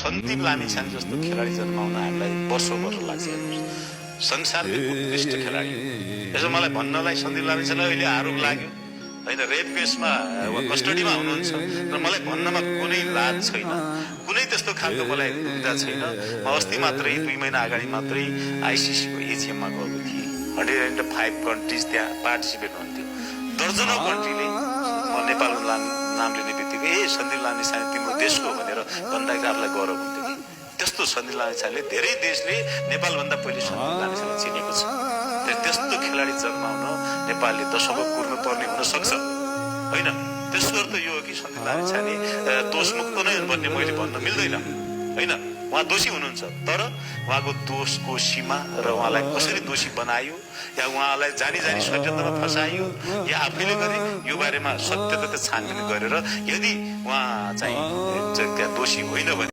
सन्दीप लामिछाने जस्तो खेलाडी जन्माउन हामीलाई वर्षौं लाग्छ। संसारकै उत्कृष्ट खेलाडी। यसो मलाई भन्नलाई सन्दीप लामिछानेलाई अहिले आरोप लाग्यो हैन, रेप केसमा कस्टडीमा हुनुहुन्छ र मलाई भन्नमा कुनै लाज छैन, कुनै त्यस्तो खालको मलाई दुविधा छैन। अस्ति मात्रै 2 महिना अगाडि मात्रै आईसीसी को एजिएममा गएको थिएँ। 105 कन्ट्रिज त्यहाँ पार्टिसिपेट हुन्थ्यो। दर्जनौं कन्ट्रीले नेपालको नाम लिने बित्तिकै सन्दीप लामिछाने तिम्रो देशको भनेर भन्दाखेरि आफूलाई गौरव हुन्थ्यो कि त्यस्तो सन्दीप लामिछानेले धेरै देशले नेपालभन्दा पहिले सन्दीप लामिछाने चिनेको छ। त्यस्तो खेलाडी जन्माउन नेपालले दशकौं कुर्नु पर्ने हुन सक्छ हैन। त्यसको अर्थ यो हो कि सन्दीप लामिछाने दोषमुक्त नै भन्ने मैले भन्न मिल्दैन हैन। उहाँ दोषी हुनुहुन्छ, तर उहाँको दोषको सीमा र उहाँलाई कसरी दोषी बनायो या उहाँलाई जानी षड्यन्त्रमा फसाइयो या आफैले गरे यो बारेमा सत्य तथ्य छानबिन गरेर यदि उहाँ चाहिँ त्यहाँ दोषी होइन भने